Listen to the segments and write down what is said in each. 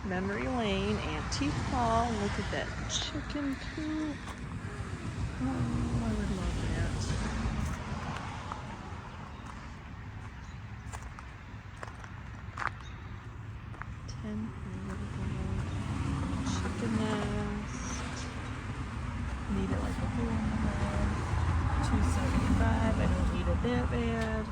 Memory Lane, Antique Mall. Look at that chicken coop. Oh, I would love that. Chicken nest. Need it like a $2.75. I don't need it that bad.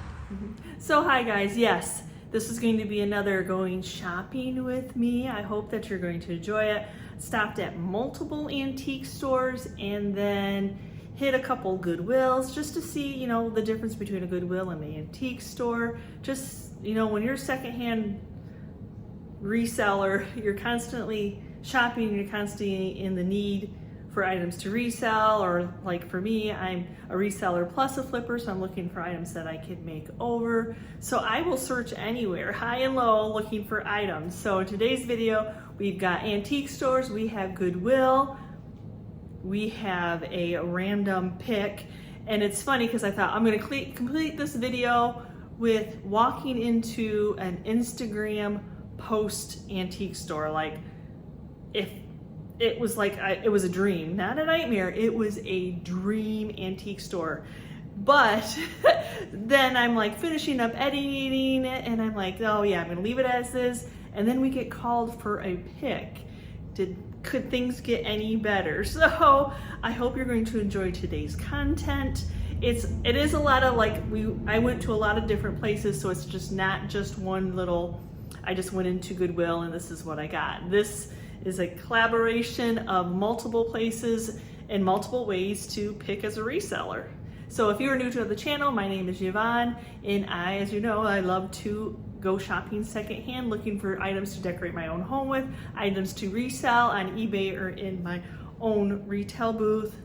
So hi guys, yes, this is going to be another going shopping with me. I hope that you're going to enjoy it. Stopped at multiple antique stores and then hit a couple Goodwills just to see, you know, the difference between a Goodwill and an antique store. Just, you know, when you're a secondhand reseller, you're constantly shopping, you're constantly in the need for items to resell, or like for me, I'm a reseller plus a flipper, so I'm looking for items that I could make over. So I will search anywhere, high and low, looking for items. So in today's video, we've got antique stores, we have Goodwill, we have a random pick, and it's funny because I thought I'm gonna complete this video with walking into an Instagram post antique store. Like, if it was like, it was a dream, not a nightmare, it was a dream antique store. But then I'm like finishing up editing it and I'm like, oh yeah, I'm gonna leave it as is. And then we get called for a pick. Could things get any better? So I hope you're going to enjoy today's content. It is a lot of like, I went to a lot of different places, so it's just not just one little, I just went into Goodwill and this is what I got. This is a collaboration of multiple places and multiple ways to pick as a reseller. So if you are new to the channel, my name is Yvonne, and as you know, I love to go shopping secondhand, looking for items to decorate my own home with, items to resell on eBay or in my own retail booth.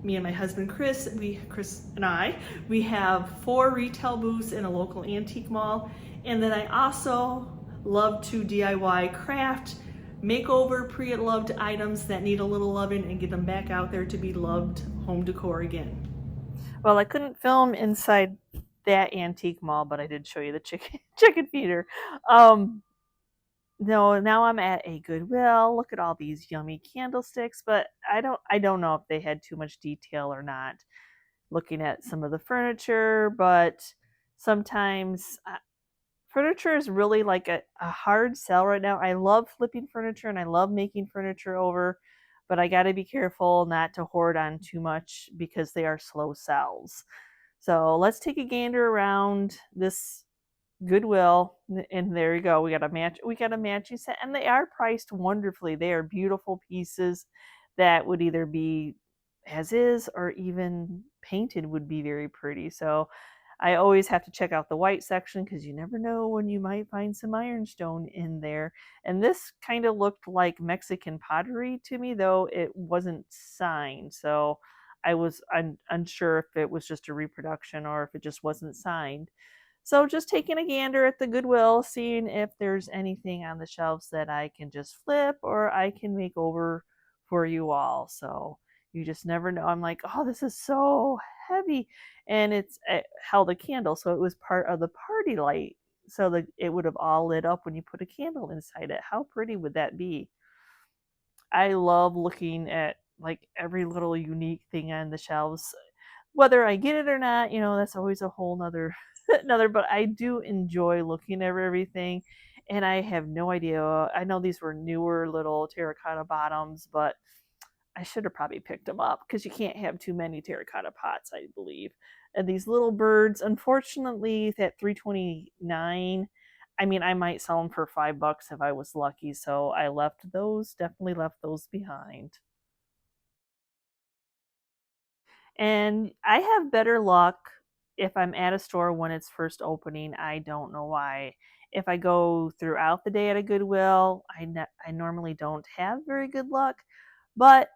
Me and my husband Chris and I, we have 4 retail booths in a local antique mall, and then I also love to DIY craft, makeover pre-loved items that need a little loving and get them back out there to be loved home decor again. Well, I couldn't film inside that antique mall, but I did show you the chicken feeder. No, now I'm at a Goodwill. Look at all these yummy candlesticks, but I don't know if they had too much detail or not. Looking at some of the furniture, but sometimes furniture is really like a hard sell right now. I love flipping furniture and I love making furniture over, but I got to be careful not to hoard on too much because they are slow sells. So let's take a gander around this Goodwill, and there you go. We got a matching set, and they are priced wonderfully. They are beautiful pieces that would either be as is or even painted would be very pretty. So I always have to check out the white section because you never know when you might find some ironstone in there. And this kind of looked like Mexican pottery to me, though it wasn't signed. So I was unsure if it was just a reproduction or if it just wasn't signed. So just taking a gander at the Goodwill, seeing if there's anything on the shelves that I can just flip or I can make over for you all. So you just never know. I'm like, oh, this is so heavy. And it held a candle, so it was part of the party light. So that it would have all lit up when you put a candle inside it. How pretty would that be? I love looking at like every little unique thing on the shelves. Whether I get it or not, you know, that's always a whole nother but I do enjoy looking at everything, and I have no idea. I know these were newer little terracotta bottoms, but I should have probably picked them up because you can't have too many terracotta pots, I believe. And these little birds, unfortunately, at $3.29, I mean, I might sell them for $5 if I was lucky, so I left those, definitely left those behind. And I have better luck if I'm at a store when it's first opening. I don't know why. If I go throughout the day at a Goodwill, I normally don't have very good luck. But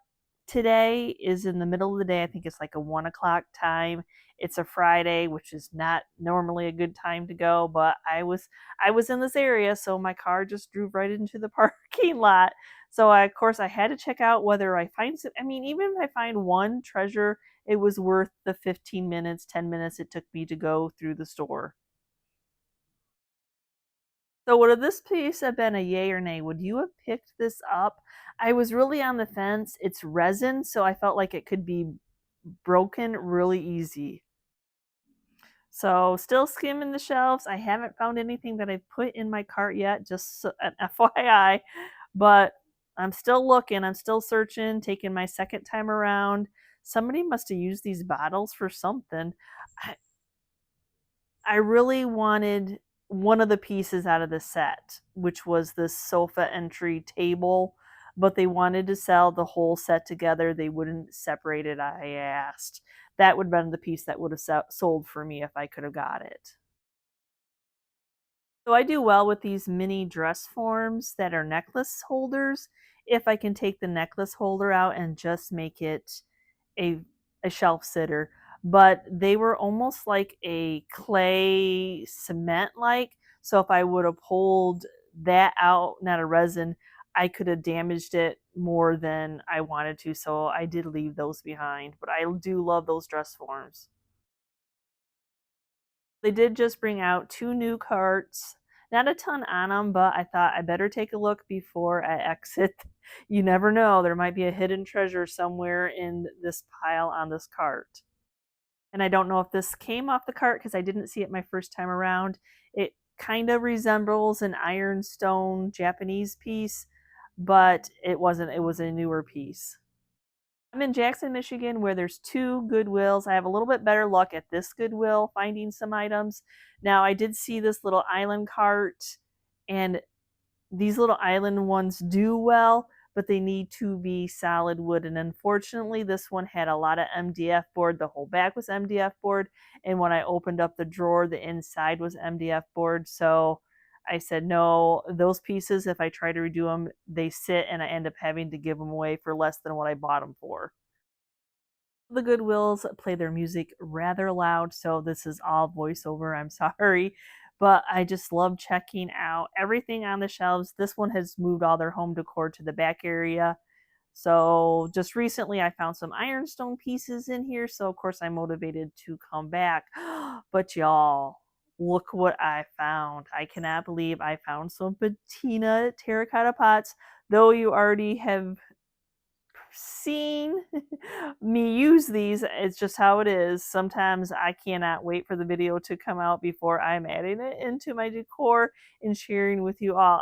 today is in the middle of the day. I think it's like a 1 o'clock time. It's a Friday, which is not normally a good time to go, but I was in this area, so my car just drove right into the parking lot. So of course I had to check out whether I find some, I mean, even if I find one treasure, it was worth the 15 minutes, 10 minutes it took me to go through the store. So would this piece have been a yay or nay? Would you have picked this up? I was really on the fence. It's resin, so I felt like it could be broken really easy. So still skimming the shelves. I haven't found anything that I've put in my cart yet, just so, an FYI. But I'm still looking. I'm still searching, taking my second time around. Somebody must have used these bottles for something. I really wanted one of the pieces out of the set, which was this sofa entry table, but they wanted to sell the whole set together. They wouldn't separate it. I asked. That would have been the piece that would have sold for me if I could have got it. So I do well with these mini dress forms that are necklace holders. If I can take the necklace holder out and just make it a shelf sitter, but they were almost like a clay cement like. So if I would have pulled that out, not a resin, I could have damaged it more than I wanted to. So I did leave those behind, but I do love those dress forms. They did just bring out 2 new carts. Not a ton on them, but I thought I better take a look before I exit. You never know, there might be a hidden treasure somewhere in this pile on this cart. And I don't know if this came off the cart because I didn't see it my first time around. It kind of resembles an ironstone Japanese piece, but it wasn't. It was a newer piece. I'm in Jackson, Michigan, where there's 2 Goodwills. I have a little bit better luck at this Goodwill finding some items. Now, I did see this little island cart, and these little island ones do well, but they need to be solid wood. And unfortunately, this one had a lot of MDF board. The whole back was MDF board. And when I opened up the drawer, the inside was MDF board. So I said, no, those pieces, if I try to redo them, they sit and I end up having to give them away for less than what I bought them for. The Goodwills play their music rather loud, so this is all voiceover. I'm sorry. But I just love checking out everything on the shelves. This one has moved all their home decor to the back area. So just recently I found some ironstone pieces in here. So of course I'm motivated to come back. But y'all, look what I found. I cannot believe I found some patina terracotta pots. Though you already have seen me use these, it's just how it is. Sometimes I cannot wait for the video to come out before I'm adding it into my decor and sharing with you all.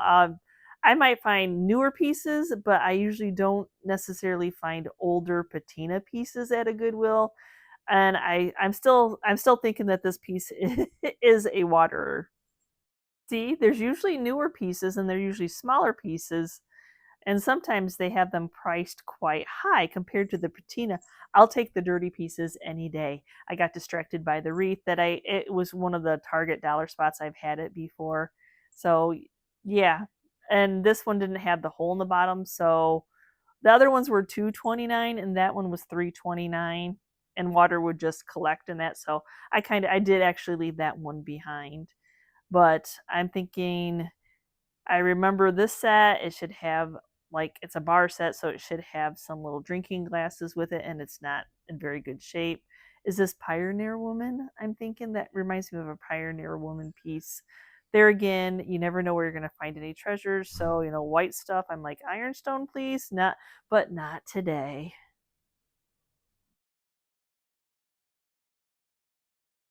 I might find newer pieces, but I usually don't necessarily find older patina pieces at a Goodwill. And I'm still thinking that this piece is a waterer. See, there's usually newer pieces and they're usually smaller pieces. And sometimes they have them priced quite high compared to the patina. I'll take the dirty pieces any day. I got distracted by the wreath it was one of the Target dollar spots I've had it before. So yeah, and this one didn't have the hole in the bottom. So the other ones were $2.29 and that one was $3.29, and water would just collect in that. So I did actually leave that one behind. But I'm thinking, I remember this set, it should have, like, it's a bar set, so it should have some little drinking glasses with it, and it's not in very good shape. Is this Pioneer Woman? I'm thinking that reminds me of a Pioneer Woman piece. There again, you never know where you're going to find any treasures. So, white stuff, I'm like, ironstone, please? But not today.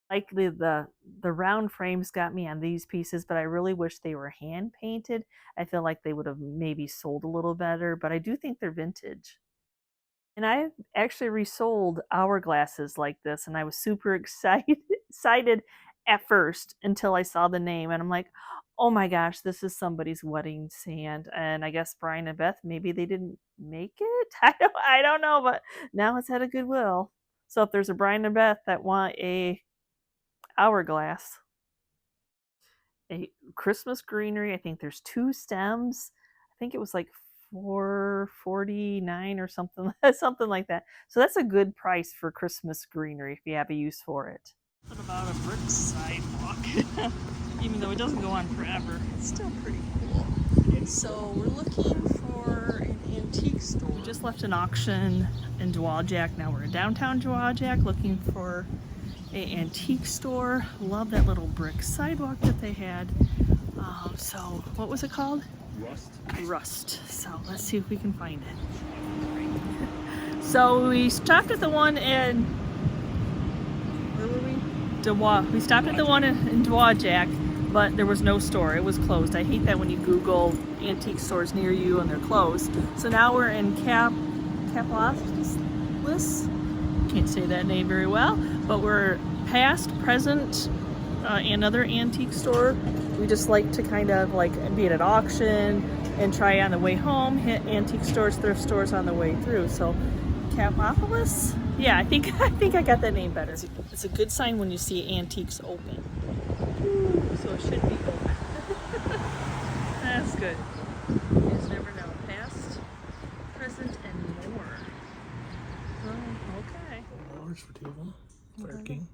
Like the round frames got me on these pieces, but I really wish they were hand painted. I feel like they would have maybe sold a little better, but I do think they're vintage. And I actually resold hourglasses like this, and I was super excited at first until I saw the name, and I'm like, oh my gosh, this is somebody's wedding sand. And I guess Brian and Beth, maybe they didn't make it. I don't know, but now it's at a Goodwill. So if there's a Brian and Beth that want a hourglass, a Christmas greenery, I think there's 2 stems. I think it was like $4.49 or something like that. So that's a good price for Christmas greenery if you have a use for it. What about a brick sidewalk? Even though it doesn't go on forever, it's still pretty cool. So we're looking for an antique store. We just left an auction in Dowagiac. Now we're in downtown Dowagiac looking for an antique store. Love that little brick sidewalk that they had. So what was it called? Rust. Rust. So let's see if we can find it. So we stopped at the one in, where were we? We stopped at the one in Dwajak, but there was no store. It was closed. I hate that when you Google antique stores near you and they're closed. So now we're in Cassopolis. Can't say that name very well, but we're past, present, another antique store. We just like to kind of like be at an auction and try on the way home, hit antique stores, thrift stores on the way through. So Cassopolis? Yeah, I think I got that name better. It's a good sign when you see antiques open. Ooh, so it should be open. That's good. You just never know. Past, present, and more. Oh, okay. $4 for 2 of them. Fire King.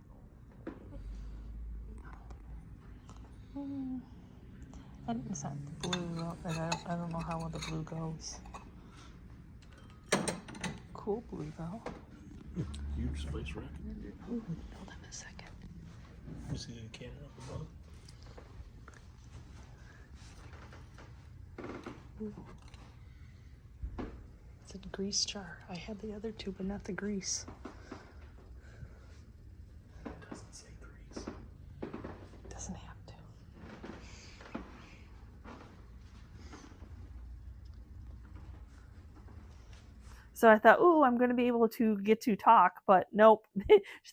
It's not the blue, I don't know how well the blue goes. Cool blue though. Huge space rack. Hold on a second. You see the cannon up above? It's a grease jar. I had the other two, but not the grease. It doesn't say grease. It doesn't have to. So I thought, oh, I'm going to be able to get to talk, but nope.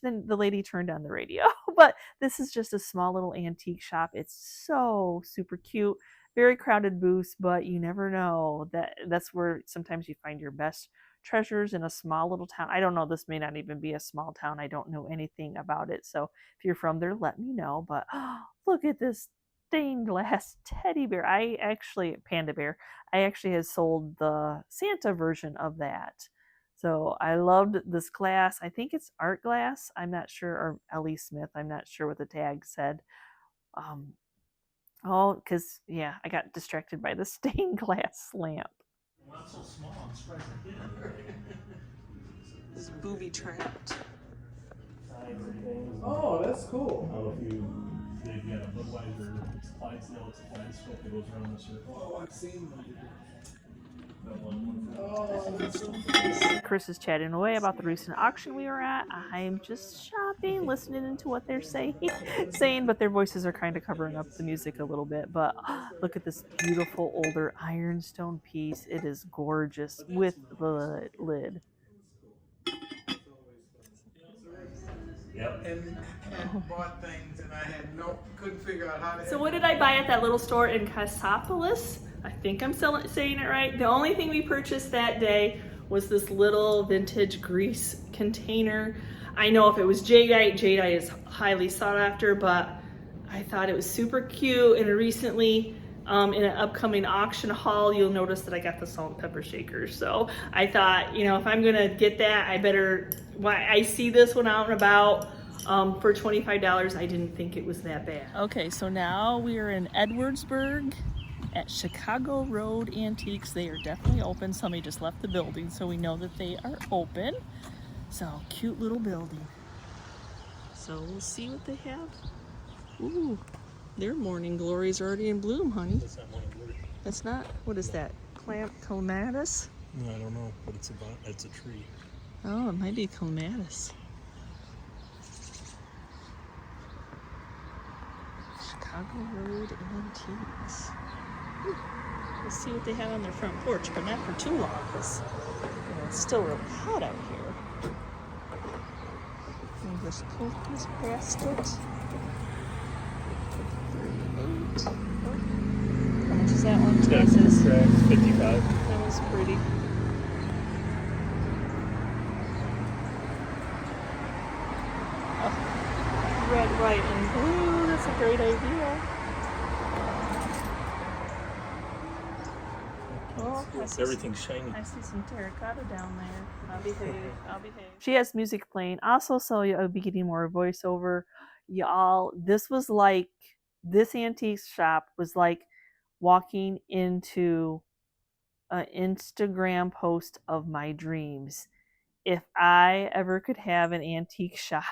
Then the lady turned on the radio. But this is just a small little antique shop. It's so super cute. Very crowded booths, but you never know. That's where sometimes you find your best treasures in a small little town. I don't know. This may not even be a small town. I don't know anything about it. So if you're from there, let me know. But look at this stained glass teddy bear. Panda bear. I actually had sold the Santa version of that. So I loved this glass. I think it's art glass. I'm not sure, or L.E. Smith. I'm not sure what the tag said. Because, yeah, I got distracted by the stained glass lamp. Not so small, I'm surprised I did. This is booby trapped. Oh, that's cool. They've got a Budweiser Clydesdale, it's a kaleidoscope that goes around the circle. Oh, I've seen them. Chris is chatting away about the recent auction we were at. I'm just shopping, listening to what they're saying, but their voices are kind of covering up the music a little bit. But look at this beautiful older ironstone piece. It is gorgeous with the lid. Yep. And bought things, and I couldn't figure out how to. So what did I buy at that little store in Cassopolis? I think I'm saying it right. The only thing we purchased that day was this little vintage grease container. I know if it was jadeite is highly sought after, but I thought it was super cute. And recently, in an upcoming auction haul, you'll notice that I got the salt and pepper shakers. So I thought, if I'm gonna get that, I see this one out and about for $25. I didn't think it was that bad. Okay, so now we are in Edwardsburg at Chicago Road Antiques. They are definitely open. Somebody just left the building, so we know that they are open. So, cute little building. So, we'll see what they have. Ooh, their morning glories are already in bloom, honey. That's not morning glory. That's not, what is that? Clematis? No, I don't know, but it's a tree. Oh, it might be clematis. Chicago Road Antiques. Let's see what they have on their front porch, but not for too long because it's still really hot out here. English Christmas basket. 38. How much is that one? It's got a contract, 55. That was pretty. Oh, red, white, and blue. That's a great idea. Oh, Everything's shiny. I see some terracotta down there. I'll behave. She has music playing. Also, so I'll be getting more voiceover. Y'all, this antique shop was like walking into an Instagram post of my dreams. If I ever could have an antique shop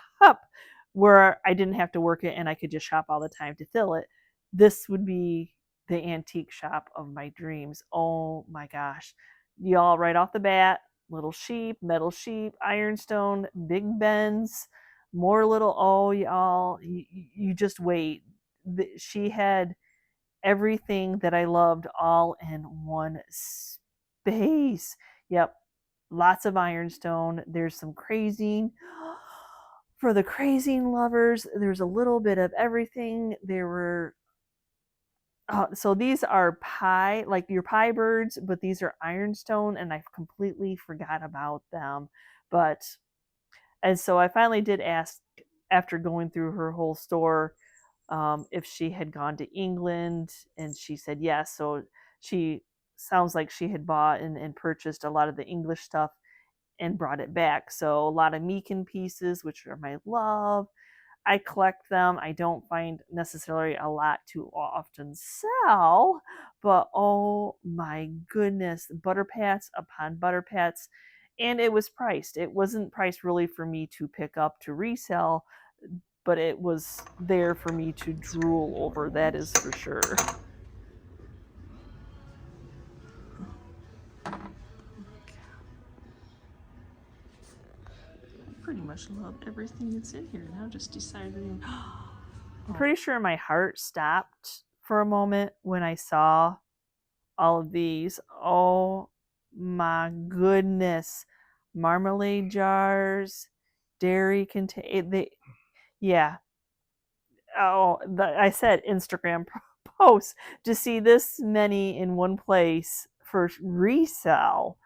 where I didn't have to work it and I could just shop all the time to fill it, this would be the antique shop of my dreams. Oh my gosh. Y'all, right off the bat, little sheep, metal sheep, ironstone, big bends, more little, oh y'all, you just wait. She had everything that I loved all in one space. Yep, lots of ironstone. There's some crazing. For the crazing lovers, there's a little bit of everything. There were so these are pie, like your pie birds, but these are ironstone, and I completely forgot about them. And so I finally did ask, after going through her whole store, if she had gone to England, and she said yes. So she sounds like she had bought and purchased a lot of the English stuff and brought it back. So a lot of Meakin pieces, which are my love. I collect them. I don't find necessarily a lot to often sell, but oh my goodness, butter pats upon butter pats. And it was priced. It wasn't priced really for me to pick up to resell, but it was there for me to drool over, that is for sure. Pretty much love everything that's in here now. Just decided. I'm pretty sure my heart stopped for a moment when I saw all of these. Oh my goodness. Marmalade jars, dairy contain. Yeah. Oh, I said Instagram posts to see this many in one place for resale.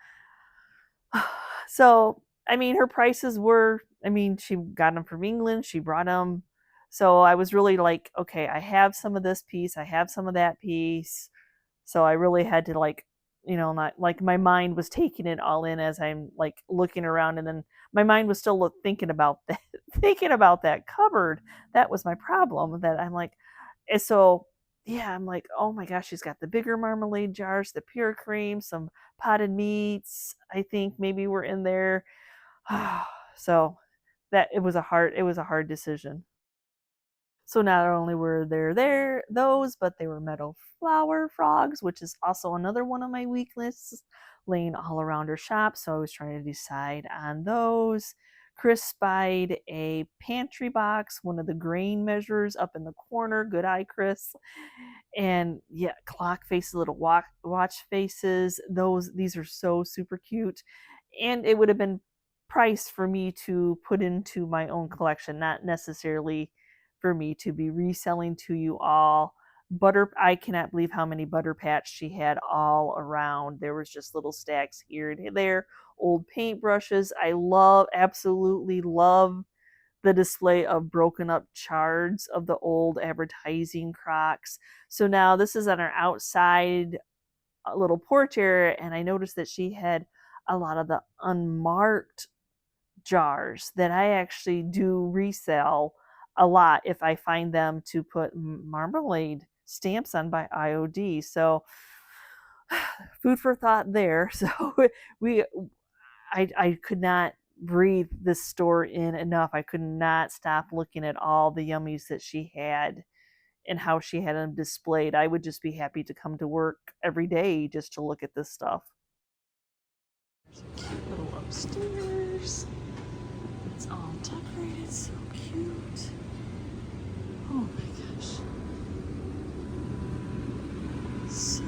So, I mean, her prices were, I mean, she got them from England, she brought them. So I was really like, okay, I have some of this piece, I have some of that piece. So I really had to like, not like my mind was taking it all in as I'm like looking around, and then my mind was still thinking about that cupboard. That was my problem, that I'm like, and so yeah, I'm like, oh my gosh, she's got the bigger marmalade jars, the pure cream, some potted meats. I think maybe we're in there. So that it was a hard decision. So not only were there those, but they were metal flower frogs, which is also another one of my weaknesses, laying all around her shop. So I was trying to decide on those. Chris spied a pantry box, one of the grain measures up in the corner. Good eye, Chris. And yeah, clock faces, little watch faces. These are so super cute. And it would have been priced for me to put into my own collection, not necessarily for me to be reselling to you all. I cannot believe how many butter patch she had all around. There was just little stacks here and there. Old paintbrushes. I absolutely love the display of broken up shards of the old advertising crocks. So now this is on our outside little porch area, and I noticed that she had a lot of the unmarked jars that I actually do resell a lot if I find them to put marmalade stamps on by IOD. So food for thought there. So I could not breathe this store in enough. I could not stop looking at all the yummies that she had and how she had them displayed. I would just be happy to come to work every day just to look at this stuff. Cute little upstairs. It's all decorated, so cute. Oh my gosh. So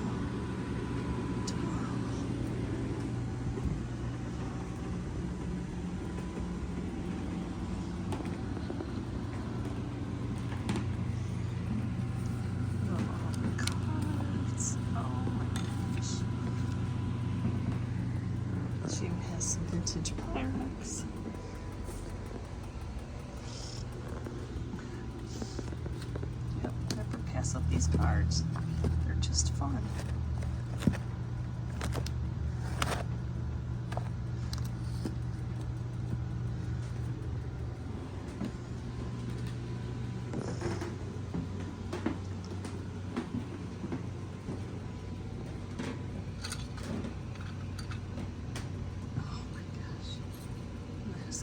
adorable. Love all the cards. Oh my gosh. She has some vintage Pyrex. Yep, never pass up these cards. They're just fun.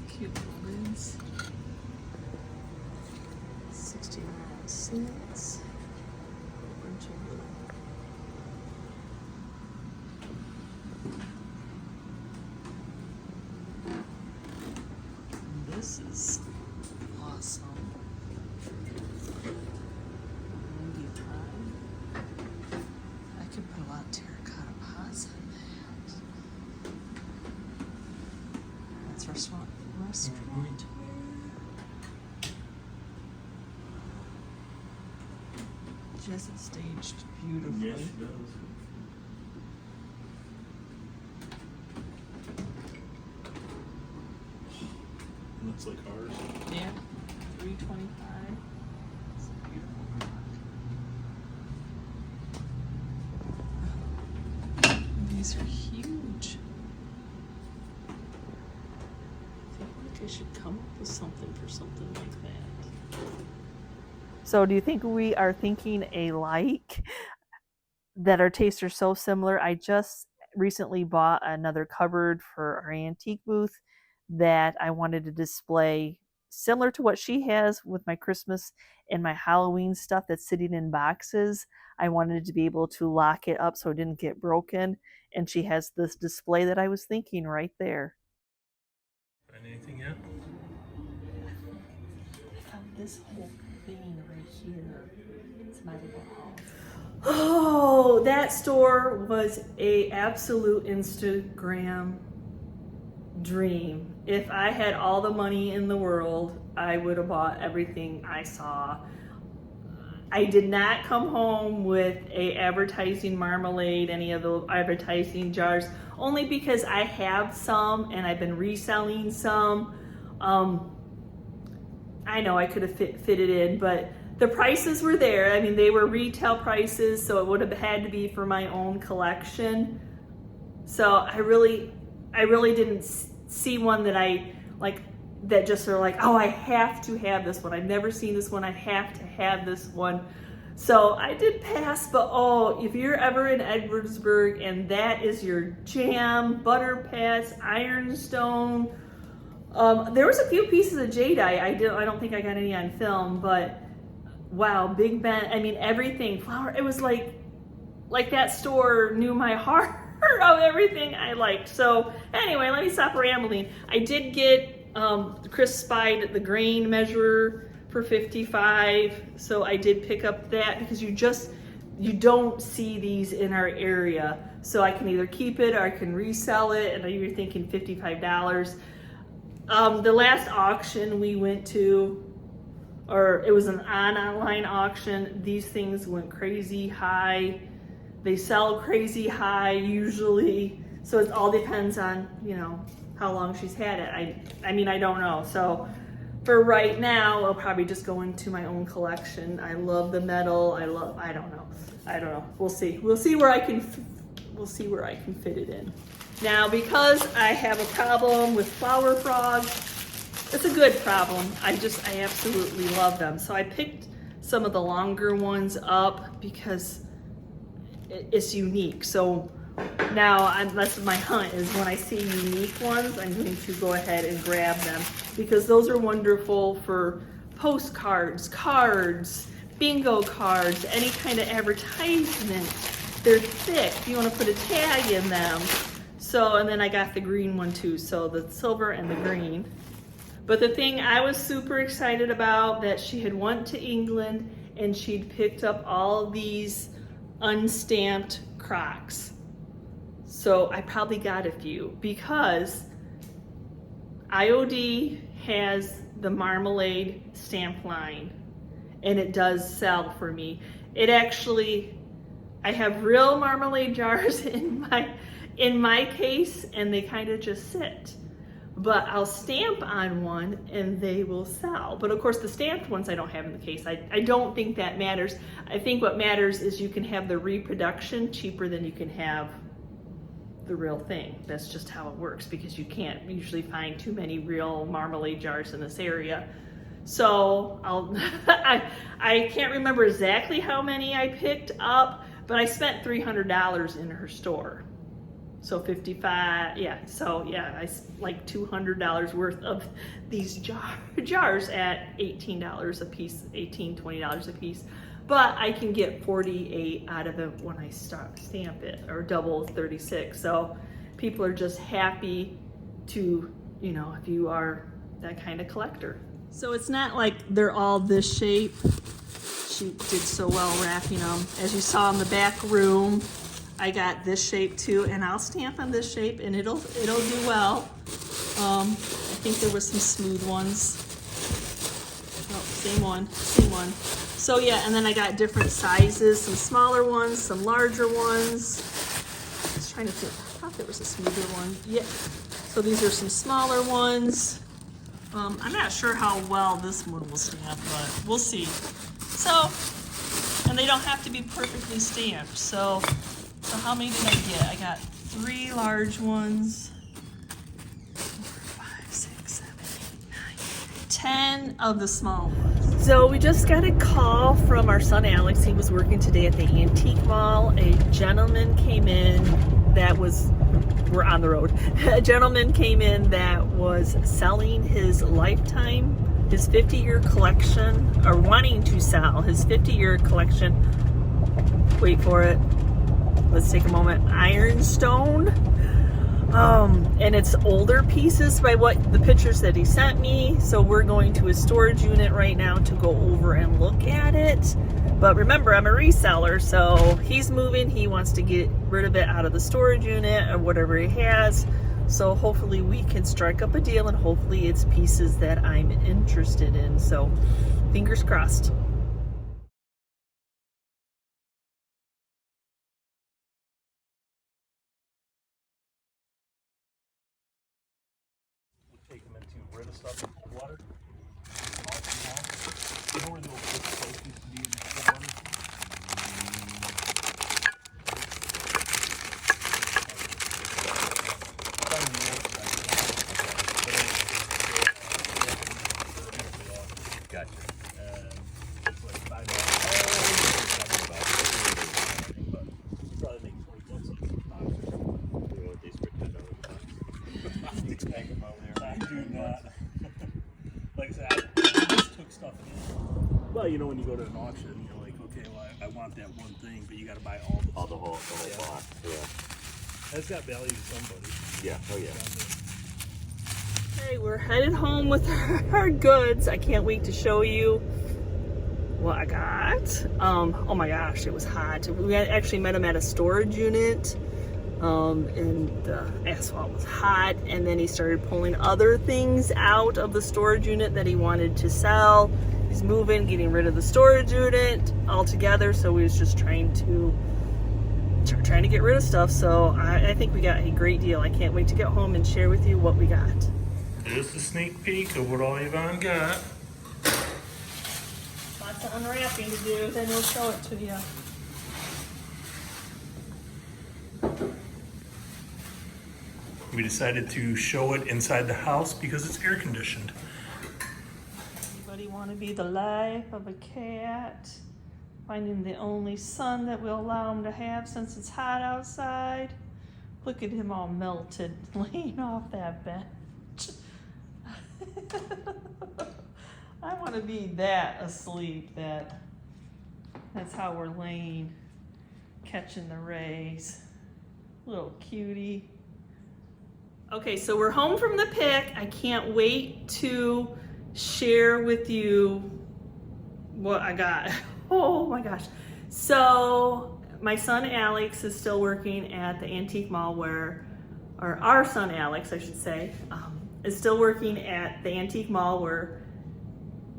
Cute little lids. 69 cents. terracotta pots on that. That's restaurant. Just staged beautifully. Yes, it does. Looks like ours. Yeah, 325. It's a beautiful rock. These are huge. I feel like I should come up with something for something like that. So do you think we are thinking alike? That our tastes are so similar? I just recently bought another cupboard for our antique booth that I wanted to display similar to what she has with my Christmas and my Halloween stuff that's sitting in boxes. I wanted to be able to lock it up so it didn't get broken. And she has this display that I was thinking right there. Find anything yet? I found this whole thing right here. It's my little house. Oh, that store was a absolute Instagram dream. If I had all the money in the world, I would have bought everything I saw. I did not come home with a advertising marmalade, any of the advertising jars, only because I have some and I've been reselling some. I know I could have fit it in, but the prices were there. I mean, they were retail prices, so it would have had to be for my own collection. So I really didn't see one that I like, that just are like, oh, I have to have this one. I've never seen this one. I have to have this one. So I did pass, but oh, if you're ever in Edwardsburg and that is your jam, butter pats, ironstone. There was a few pieces of jadeite. I don't think I got any on film, but wow, Big Ben. I mean, everything, flower. It was like that store knew my heart of everything I liked. So anyway, let me stop rambling. I did get Chris spied the grain measurer for $55, so I did pick up that because you don't see these in our area. So I can either keep it or I can resell it, and you're thinking $55. The last auction we went to, or it was an online auction, these things went crazy high. They sell crazy high usually, so it all depends on, you know, how long she's had it. I mean, I don't know. So for right now, I'll probably just go into my own collection. I love the metal. I don't know. We'll see where I can fit it in. Now, because I have a problem with flower frogs, it's a good problem. I absolutely love them. So I picked some of the longer ones up because it's unique. So now that's my hunt, is when I see unique ones, I'm going to go ahead and grab them because those are wonderful for postcards, cards, bingo cards, any kind of advertisement. They're thick. You want to put a tag in them. So, and then I got the green one too. So the silver and the green. But the thing I was super excited about, that she had went to England and she'd picked up all these unstamped Crocs. So I probably got a few because IOD has the marmalade stamp line and it does sell for me. It actually, I have real marmalade jars in my case and they kind of just sit. But I'll stamp on one and they will sell. But of course the stamped ones I don't have in the case. I don't think that matters. I think what matters is you can have the reproduction cheaper than you can have the real thing. That's just how it works because you can't usually find too many real marmalade jars in this area. So I can't remember exactly how many I picked up, but I spent $300 in her store. So 55, yeah. So yeah, I like $200 worth of these jars at $18 a piece, $18, $20 a piece. But I can get 48 out of it when I stamp it, or double 36. So people are just happy to, you know, if you are that kind of collector. So it's not like they're all this shape. She did so well wrapping them. As you saw in the back room, I got this shape too, and I'll stamp on this shape and it'll do well. I think there was some smooth ones. Oh, same one. So yeah, and then I got different sizes, some smaller ones, some larger ones. I was trying to think, I thought there was a smoother one. Yeah, so these are some smaller ones. I'm not sure how well this one will stamp, but we'll see. So, and they don't have to be perfectly stamped. So how many did I get? I got 3 large ones. 4, 5, 6, 7, 8, 9, 10 of the small ones. So we just got a call from our son Alex. He was working today at the antique mall. A gentleman came in that was, we're on the road. A gentleman came in that was selling his lifetime, his 50-year collection, or wanting to sell his 50-year collection. Wait for it. Let's take a moment. Ironstone. And it's older pieces by what the pictures that he sent me. So we're going to his storage unit right now to go over and look at it. But remember, I'm a reseller, so he's moving. He wants to get rid of it out of the storage unit or whatever he has. So hopefully we can strike up a deal, and hopefully it's pieces that I'm interested in. So fingers crossed. Take them into Brenda stuff in cold water. You know where the old fish place used to be in cold water? Gotcha. It's like $5. But you probably make 20 bucks on the box. You want these for $10 a box? Expect them out there. I do not. Like I said, I just took stuff in. Well, you know, when you go to an auction, you're like, okay, well, I want that one thing, but you got to buy all the The whole box. Yeah. That's got value to somebody. Yeah. Oh yeah. Okay, we're headed home with our goods. I can't wait to show you what I got. Oh my gosh, it was hot. We actually met him at a storage unit. And the asphalt was hot, and then he started pulling other things out of the storage unit that he wanted to sell. He's moving, getting rid of the storage unit altogether, so he was just trying to get rid of stuff. So I think we got a great deal. I can't wait to get home and share with you what we got. Here's a sneak peek of what all Yvonne got. Lots of unwrapping to do, then we'll show it to you. We decided to show it inside the house because it's air conditioned. Anybody want to be the life of a cat? Finding the only son that we'll allow him to have since it's hot outside. Look at him all melted, laying off that bench. I want to be that asleep. That's how we're laying, catching the rays. Little cutie. Okay, so we're home from the pick. I can't wait to share with you what I got. Oh my gosh. So my son Alex is still working at the antique mall or our son Alex, I should say, is still working at the antique mall where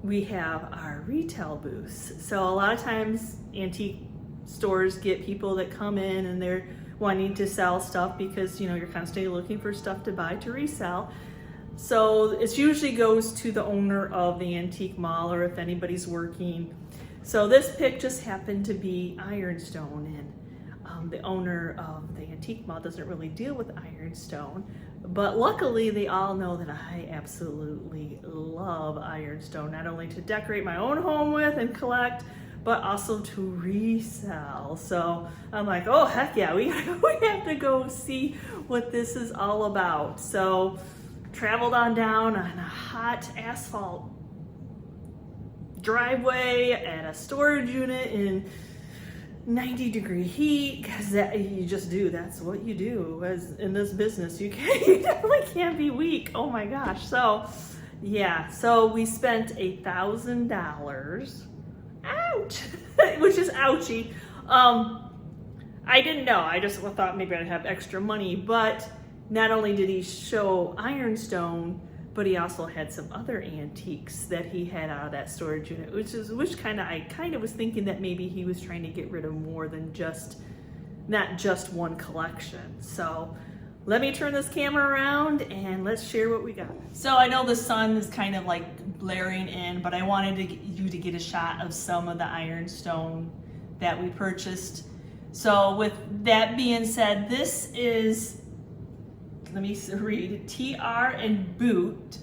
we have our retail booths. So a lot of times antique stores get people that come in and they're wanting to sell stuff because, you know, you're constantly looking for stuff to buy to resell. So it usually goes to the owner of the antique mall, or if anybody's working. So this pick just happened to be ironstone, and the owner of the antique mall doesn't really deal with ironstone, but luckily they all know that I absolutely love ironstone, not only to decorate my own home with and collect, but also to resell. So I'm like, oh heck yeah, we have to go see what this is all about. So traveled on down on a hot asphalt driveway at a storage unit in 90-degree heat, because you just do, that's what you do as in this business. You definitely can't be weak. Oh my gosh. So yeah, so we spent $1,000, ouch, which is ouchy. I didn't know. I just thought maybe I'd have extra money. But not only did he show ironstone, but he also had some other antiques that he had out of that storage unit, I kind of was thinking that maybe he was trying to get rid of more than not just one collection. So let me turn this camera around and let's share what we got. So I know the sun is kind of like blaring in, but I wanted you to get a shot of some of the ironstone that we purchased. So with that being said, this is, let me read, TR and Boot,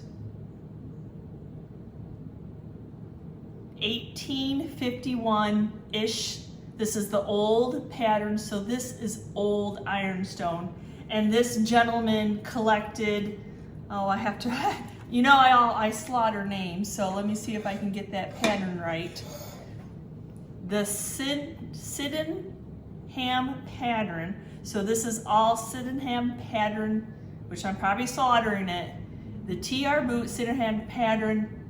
1851-ish. This is the old pattern, so this is old ironstone. And this gentleman collected, I have to, I slaughter names, so let me see if I can get that pattern right. The Sydenham pattern. So this is all Sydenham pattern, which I'm probably slaughtering it. The TR Boot Sydenham pattern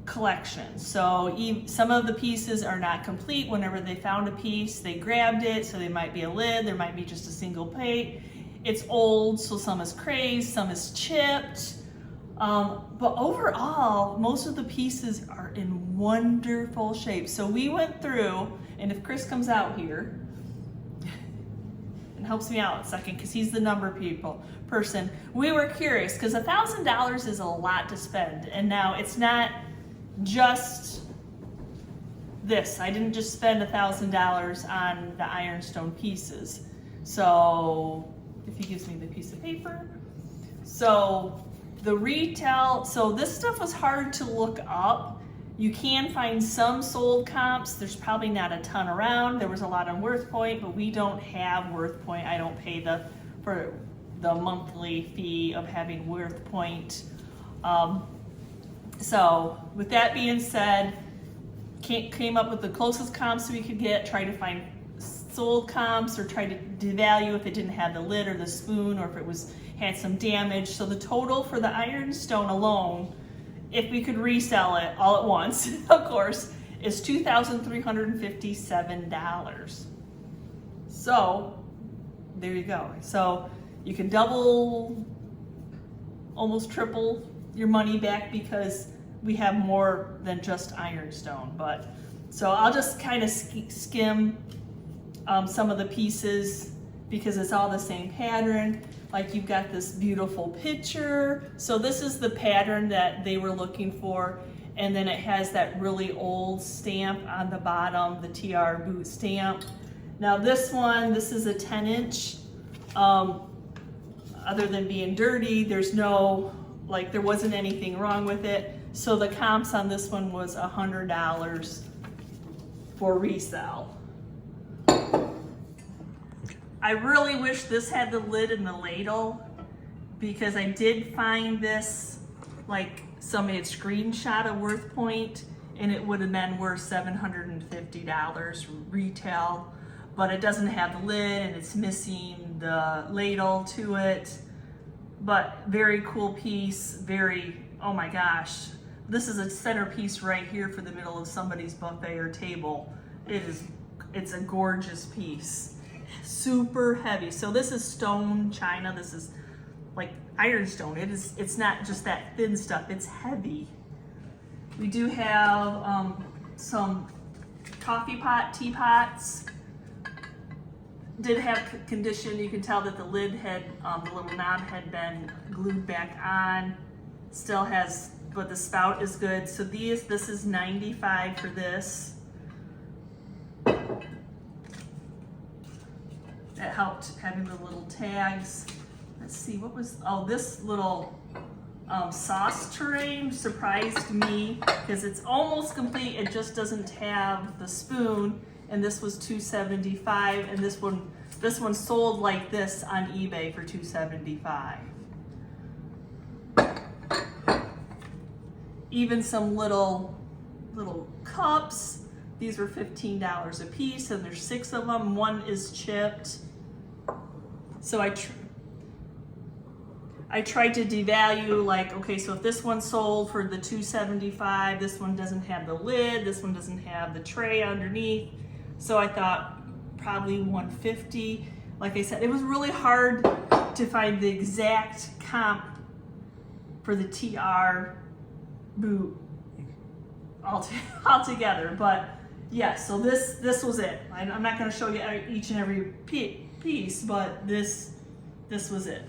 collection. So some of the pieces are not complete. Whenever they found a piece, they grabbed it. So they might be a lid, there might be just a single plate. It's old, so some is crazed, some is chipped. But overall, most of the pieces are in wonderful shape. So we went through, and if Chris comes out here and helps me out a second, because he's the number person, we were curious, because $1,000 is a lot to spend. And now it's not just this. I didn't just spend $1,000 on the ironstone pieces. So if he gives me the piece of paper. So the retail, so this stuff was hard to look up. You can find some sold comps. There's probably not a ton around. There was a lot on WorthPoint, but we don't have WorthPoint. I don't pay for the monthly fee of having WorthPoint. So with that being said, came up with the closest comps we could get, tried to find sold comps or tried to devalue if it didn't have the lid or the spoon, or if it had some damage. So the total for the ironstone alone, if we could resell it all at once, of course, is $2,357. So there you go. So you can double, almost triple your money back, because we have more than just ironstone. But so I'll just kind of skim some of the pieces, because it's all the same pattern. Like you've got this beautiful picture. So this is the pattern that they were looking for. And then it has that really old stamp on the bottom, the TR Boot stamp. Now this one, this is a 10-inch. Other than being dirty, there's no, there wasn't anything wrong with it. So the comps on this one was $100 for resale. I really wish this had the lid and the ladle, because I did find this, somebody had screenshot a WorthPoint, and it would have been worth $750 retail, but it doesn't have the lid and it's missing the ladle to it. But very cool piece, oh my gosh. This is a centerpiece right here for the middle of somebody's buffet or table. It's a gorgeous piece. Super heavy. So this is stone china. This is like ironstone. It's not just that thin stuff, it's heavy. We do have some coffee pot, teapots. Did have condition. You can tell that the lid had, the little knob had been glued back on. Still has, but the spout is good. So this is $95 for this. That helped having the little tags. Let's see, what was, this little sauce tray surprised me, because it's almost complete. It just doesn't have the spoon, and this was $275, and this one sold like this on eBay for $275. Even some little cups. These were $15 a piece, and there's 6 of them. One is chipped. So I tried to devalue, okay, so if this one sold for the $275, this one doesn't have the lid, this one doesn't have the tray underneath. So I thought, probably 150. Like I said, it was really hard to find the exact comp for the TR boot altogether, but yeah, so this was it. I'm not going to show you each and every piece, but this was it.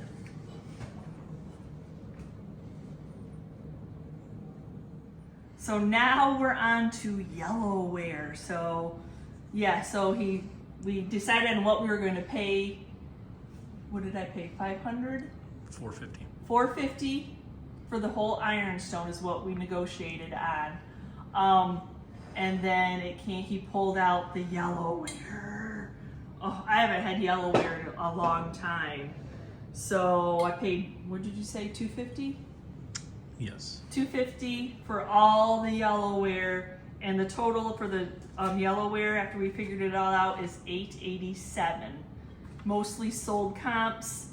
So now we're on to yellow wear. So yeah, so we decided on what we were going to pay. What did I pay? 500? 450. 450 for the whole ironstone is what we negotiated on. And then he pulled out the yellow wear. Oh, I haven't had yellow wear in a long time. So I paid, what did you say, 250? Yes. 250 for all the yellow wear, and the total for the yellow wear after we figured it all out is $887. Mostly sold comps.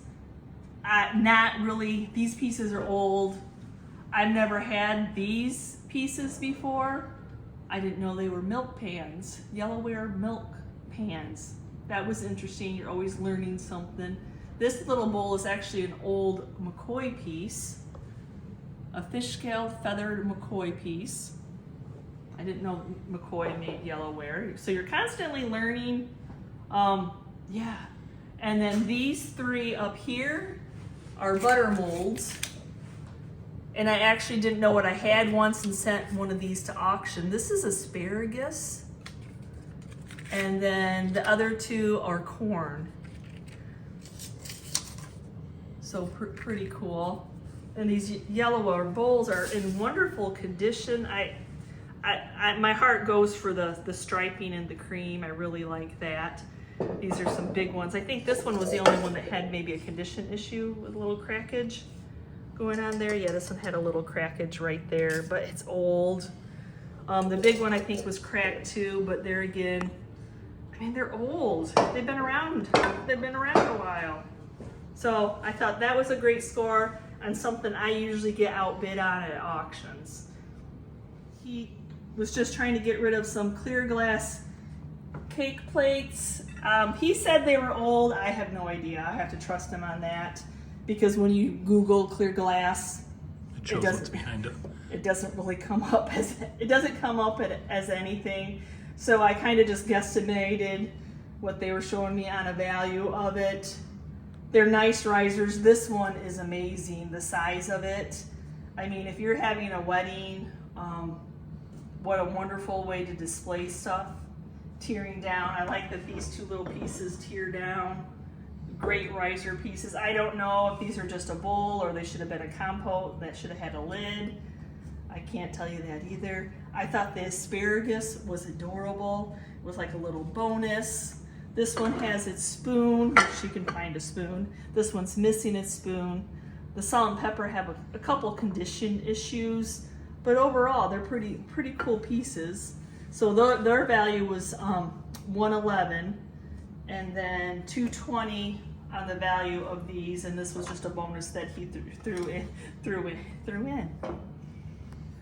Not really, these pieces are old. I've never had these pieces before. I didn't know they were milk pans, yellow wear milk pans. That was interesting. You're always learning something. This little bowl is actually an old McCoy piece, a fish scale feathered McCoy piece. I didn't know McCoy made yellow wear. So you're constantly learning. Yeah. And then these three up here are butter molds. And I actually didn't know what I had once and sent one of these to auction. This is asparagus. And then the other two are corn. So pretty cool. And these yellow bowls are in wonderful condition. My heart goes for the striping and the cream. I really like that. These are some big ones. I think this one was the only one that had maybe a condition issue with a little crackage going on there. Yeah, this one had a little crackage right there, but it's old. The big one I think was cracked too, but there again, I mean, they're old. They've been around a while. So I thought that was a great score on something I usually get outbid on at auctions. He was just trying to get rid of some clear glass cake plates. He said they were old. I have no idea. I have to trust him on that, because when you Google clear glass, It shows what's behind it. It doesn't really come up as as anything. So I kind of just guesstimated what they were showing me on a value of it. They're nice risers. This one is amazing, the size of it. I mean, if you're having a wedding, what a wonderful way to display stuff. Tearing down. I like that these two little pieces tear down. Great riser pieces. I don't know if these are just a bowl or they should have been a compote that should have had a lid. I can't tell you that either. I thought the asparagus was adorable. It was like a little bonus. This one has its spoon, which you can find a spoon. This one's missing its spoon. The salt and pepper have a couple condition issues, but overall they're pretty cool pieces. So their value was $111, and then $220 on the value of these, and this was just a bonus that he threw in.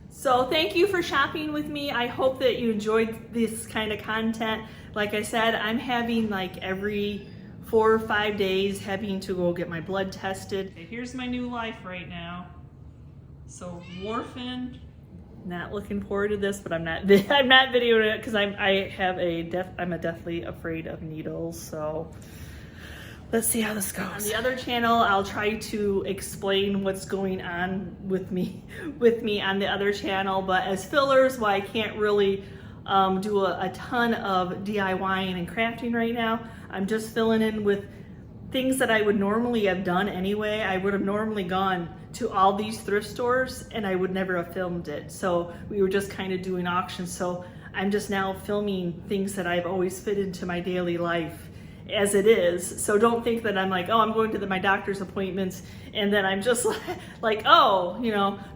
So thank you for shopping with me. I hope that you enjoyed this kind of content. Like I said, I'm having like every 4 or 5 days having to go get my blood tested. Here's my new life right now. So Warfarin, not looking forward to this, but I'm not videoing it because I'm deathly afraid of needles. So let's see how this goes. On the other channel, I'll try to explain what's going on with me on the other channel. But as fillers, why I can't really do a ton of DIYing and crafting right now. I'm just filling in with things that I would normally have done anyway. I would have normally gone to all these thrift stores and I would never have filmed it. So we were just kind of doing auctions. So I'm just now filming things that I've always fit into my daily life as it is. So don't think that I'm like, oh, I'm going to my doctor's appointments and then I'm just like, oh,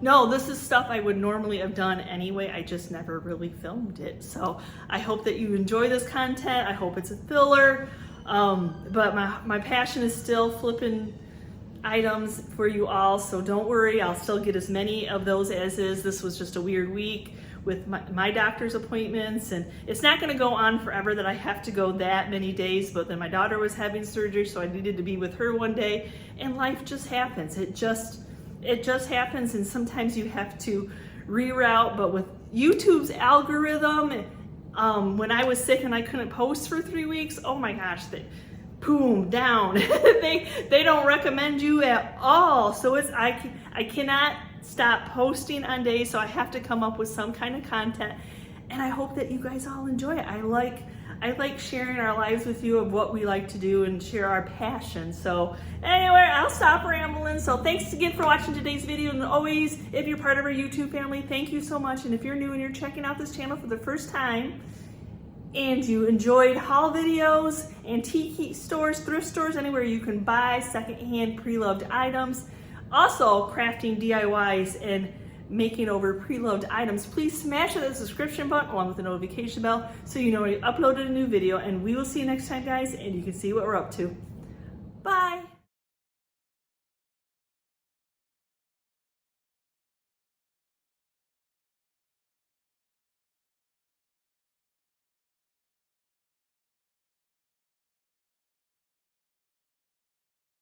no, this is stuff I would normally have done anyway. I just never really filmed it. So I hope that you enjoy this content. I hope it's a filler. But my passion is still flipping items for you all. So don't worry, I'll still get as many of those as is. This was just a weird week with my doctor's appointments, and it's not going to go on forever that I have to go that many days, but then my daughter was having surgery, so I needed to be with her one day, and life just happens. It just happens, and sometimes you have to reroute. But with YouTube's algorithm, when I was sick and I couldn't post for 3 weeks, oh my gosh, boom, down. they don't recommend you at all. So I cannot stop posting on days, so I have to come up with some kind of content, and I hope that you guys all enjoy it. I like sharing our lives with you of what we like to do and share our passion. So anyway, I'll stop rambling. So thanks again for watching today's video, and always, if you're part of our YouTube family, thank you so much. And if you're new and you're checking out this channel for the first time, and you enjoyed haul videos, antique stores, thrift stores, anywhere you can buy secondhand pre-loved items, also crafting DIYs and making over pre-loved items, please smash that subscription button along with the notification bell so you know when we uploaded a new video. And we will see you next time, guys, and you can see what we're up to. Bye.